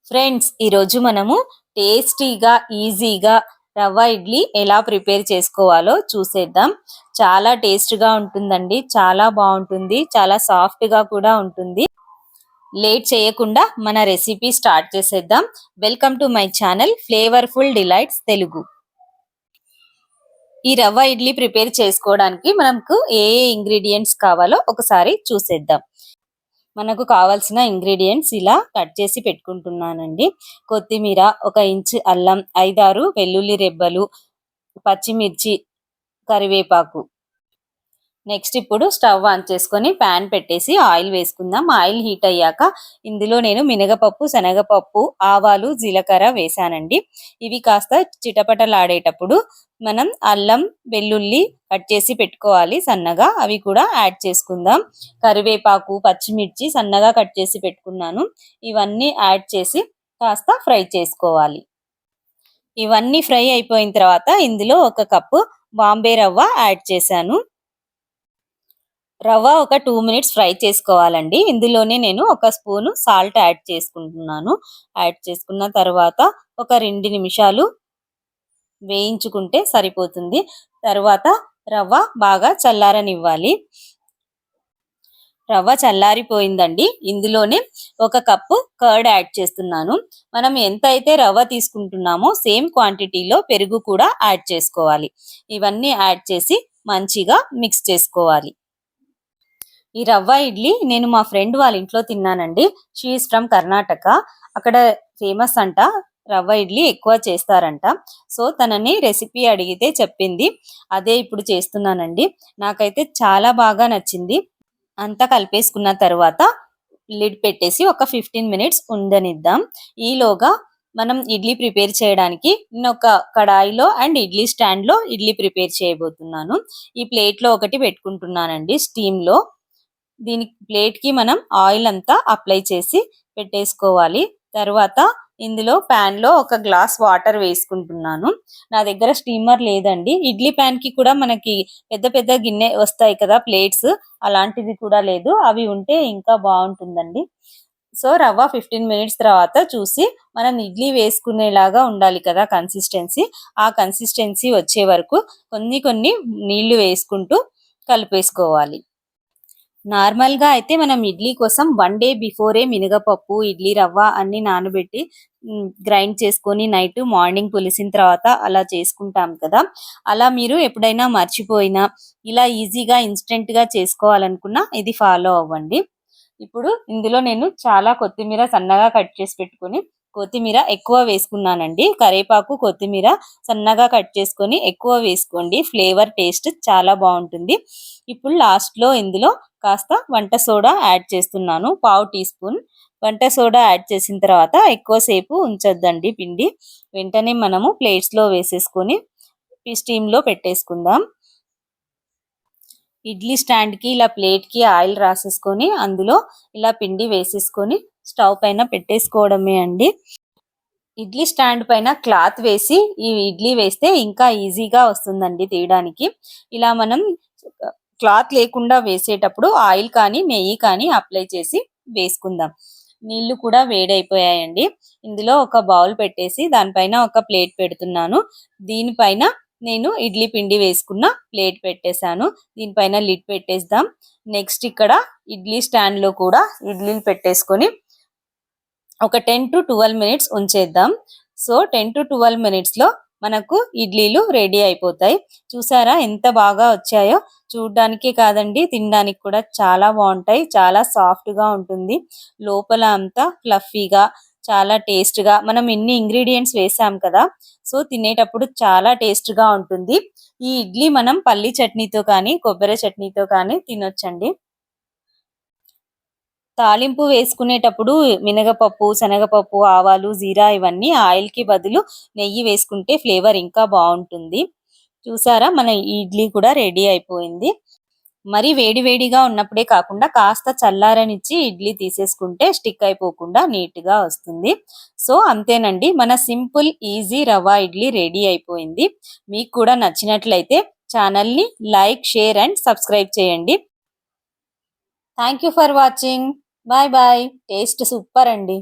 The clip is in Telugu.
ఫ్రెండ్స్, ఈరోజు మనము టేస్టీగా ఈజీగా రవ్వ ఇడ్లీ ఎలా ప్రిపేర్ చేసుకోవాలో చూసేద్దాం. చాలా టేస్ట్గా ఉంటుందండి, చాలా బాగుంటుంది, చాలా సాఫ్ట్గా కూడా ఉంటుంది. లేట్ చేయకుండా మన రెసిపీ స్టార్ట్ చేసేద్దాం. Welcome to my channel flavourful delights Telugu. ఈ రవ్వ ఇడ్లీ ప్రిపేర్ చేసుకోవడానికి మనకు ఏ ఇంగ్రీడియంట్స్ కావాలో ఒకసారి చూసేద్దాం. మనకు కావాల్సిన ఇంగ్రీడియంట్స్ ఇలా కట్ చేసి పెట్టుకుంటున్నానండి. కొత్తిమీర, 1 ఇంచ్ అల్లం, 5-6 వెల్లుల్లి రెబ్బలు, పచ్చిమిర్చి, కరివేపాకు. నెక్స్ట్ ఇప్పుడు స్టవ్ ఆన్ చేసుకొని ప్యాన్ పెట్టేసి ఆయిల్ వేసుకుందాం. ఆయిల్ హీట్ అయ్యాక ఇందులో నేను మినగపప్పు, శనగపప్పు, ఆవాలు, జీలకర్ర వేసానండి. ఇవి కాస్త చిటపటలాడేటప్పుడు మనం అల్లం, వెల్లుల్లి కట్ చేసి పెట్టుకోవాలి సన్నగా, అవి కూడా యాడ్ చేసుకుందాం. కరివేపాకు, పచ్చిమిర్చి సన్నగా కట్ చేసి పెట్టుకున్నాను. ఇవన్నీ యాడ్ చేసి కాస్త ఫ్రై చేసుకోవాలి. ఇవన్నీ ఫ్రై అయిపోయిన తర్వాత ఇందులో 1 కప్పు బాంబే రవ్వ యాడ్ చేశాను. రవ్వ ఒక 2 మినిట్స్ ఫ్రై చేసుకోవాలండి. ఇందులోనే నేను 1 స్పూను సాల్ట్ యాడ్ చేసుకుంటున్నాను. యాడ్ చేసుకున్న తర్వాత ఒక 2 నిమిషాలు వేయించుకుంటే సరిపోతుంది. తర్వాత రవ్వ బాగా చల్లారనివ్వాలి. రవ్వ చల్లారిపోయిందండి. ఇందులోనే 1 కప్పు కర్డ్ యాడ్ చేస్తున్నాను. మనం ఎంత అయితే రవ్వ తీసుకుంటున్నామో సేమ్ క్వాంటిటీలో పెరుగు కూడా యాడ్ చేసుకోవాలి. ఇవన్నీ యాడ్ చేసి మంచిగా మిక్స్ చేసుకోవాలి. ఈ రవ్వ ఇడ్లీ నేను మా ఫ్రెండ్ వాళ్ళ ఇంట్లో తిన్నానండి. She is from Karnataka. అక్కడ ఫేమస్ అంట, రవ్వ ఇడ్లీ ఎక్కువ చేస్తారంట. సో తనని రెసిపీ అడిగితే చెప్పింది, అదే ఇప్పుడు చేస్తున్నానండి. నాకైతే చాలా బాగా నచ్చింది. అంతా కలిపేసుకున్న తర్వాత లిడ్ పెట్టేసి ఒక 15 మినిట్స్ ఉండనిద్దాం. ఈలోగా మనం ఇడ్లీ ప్రిపేర్ చేయడానికి నేను ఒక కడాయిలో అండ్ ఇడ్లీ స్టాండ్లో ఇడ్లీ ప్రిపేర్ చేయబోతున్నాను. ఈ ప్లేట్లో ఒకటి పెట్టుకుంటున్నానండి స్టీమ్లో. దీనికి ప్లేట్కి మనం ఆయిల్ అంతా అప్లై చేసి పెట్టేసుకోవాలి. తర్వాత ఇందులో ప్యాన్లో 1 గ్లాస్ వాటర్ వేసుకుంటున్నాను. నా దగ్గర స్టీమర్ లేదండి. ఇడ్లీ ప్యాన్కి కూడా మనకి పెద్ద పెద్ద గిన్నె వస్తాయి కదా ప్లేట్స్, అలాంటిది కూడా లేదు. అవి ఉంటే ఇంకా బాగుంటుందండి. సో రవ్వ 15 మినిట్స్ తర్వాత చూసి మనం ఇడ్లీ వేసుకునేలాగా ఉండాలి కదా కన్సిస్టెన్సీ. ఆ కన్సిస్టెన్సీ వచ్చే వరకు కొన్ని కొన్ని నీళ్లు వేసుకుంటూ కలిపేసుకోవాలి. నార్మల్గా అయితే మనం ఇడ్లీ కోసం 1 డే బిఫోరే మినగపప్పు, ఇడ్లీ రవ్వ అన్ని నానబెట్టి గ్రైండ్ చేసుకొని నైట్ మార్నింగ్ పులిసిన తర్వాత అలా చేసుకుంటాం కదా. అలా మీరు ఎప్పుడైనా మర్చిపోయినా ఇలా ఈజీగా ఇన్స్టెంట్గా చేసుకోవాలనుకున్నా ఇది ఫాలో అవ్వండి. ఇప్పుడు ఇందులో నేను చాలా కొత్తిమీర సన్నగా కట్ చేసి పెట్టుకొని, కొత్తిమీర ఎక్కువ వేసుకున్నానండి. కరివేపాకు, కొత్తిమీర సన్నగా కట్ చేసుకొని ఎక్కువ వేసుకోండి. ఫ్లేవర్ టేస్ట్ చాలా బాగుంటుంది. ఇప్పుడు లాస్ట్లో ఇందులో కాస్త వంట సోడా యాడ్ చేస్తున్నాను. 1/2 టీ స్పూన్ వంట సోడా యాడ్ చేసిన తర్వాత ఎక్కువసేపు ఉంచొద్దండి పిండి. వెంటనే మనము ప్లేట్స్లో వేసేసుకొని స్టీమ్లో పెట్టేసుకుందాం. ఇడ్లీ స్టాండ్కి ఇలా ప్లేట్కి ఆయిల్ రాసేసుకొని అందులో ఇలా పిండి వేసేసుకొని స్టవ్ పైన పెట్టేసుకోవడమే అండి. ఇడ్లీ స్టాండ్ పైన క్లాత్ వేసి ఈ ఇడ్లీ వేస్తే ఇంకా ఈజీగా వస్తుందండి తీయడానికి. ఇలా మనం క్లాత్ లేకుండా వేసేటప్పుడు ఆయిల్ కానీ నెయ్యి కానీ అప్లై చేసి వేసుకుందాం. నీళ్లు కూడా వేడైపోయాయండి. ఇందులో ఒక బౌల్ పెట్టేసి దానిపైన ఒక ప్లేట్ పెడుతున్నాను. దీనిపైన నేను ఇడ్లీ పిండి వేసుకున్న ప్లేట్ పెట్టేశాను. దీనిపైన లిడ్ పెట్టేద్దాం. నెక్స్ట్ ఇక్కడ ఇడ్లీ స్టాండ్లో కూడా ఇడ్లీలు పెట్టేసుకొని ఒక 10 to 12 మినిట్స్ ఉంచేద్దాం. సో 10 to 12 మినిట్స్లో మనకు ఇడ్లీలు రెడీ అయిపోతాయి. చూసారా ఎంత బాగా వచ్చాయో? చూడడానికే కాదండి, తినడానికి కూడా చాలా బాగుంటాయి. చాలా సాఫ్ట్గా ఉంటుంది. లోపల అంతా ఫ్లఫీగా, చాలా టేస్ట్గా. మనం ఇన్ని ఇంగ్రీడియంట్స్ వేసాం కదా, సో తినేటప్పుడు చాలా టేస్ట్గా ఉంటుంది. ఈ ఇడ్లీ మనం పల్లి చట్నీతో కానీ కొబ్బరి చట్నీతో కానీ తినొచ్చండి. తాలింపు వేసుకునేటప్పుడు మినగపప్పు, శనగపప్పు, ఆవాలు, జీరా ఇవన్నీ ఆయిల్కి బదులు నెయ్యి వేసుకుంటే ఫ్లేవర్ ఇంకా బాగుంటుంది. చూసారా, మన ఇడ్లీ కూడా రెడీ అయిపోయింది. మరి వేడి వేడిగా ఉన్నప్పుడే కాకుండా కాస్త చల్లారనిచ్చి ఇడ్లీ తీసేసుకుంటే స్టిక్ అయిపోకుండా నీట్గా వస్తుంది. సో అంతేనండి, మన సింపుల్ ఈజీ రవ్వ ఇడ్లీ రెడీ అయిపోయింది. మీకు కూడా నచ్చినట్లయితే ఛానల్ని లైక్, షేర్ అండ్ సబ్స్క్రైబ్ చేయండి. Thank you for watching. Bye bye. Taste super అండి.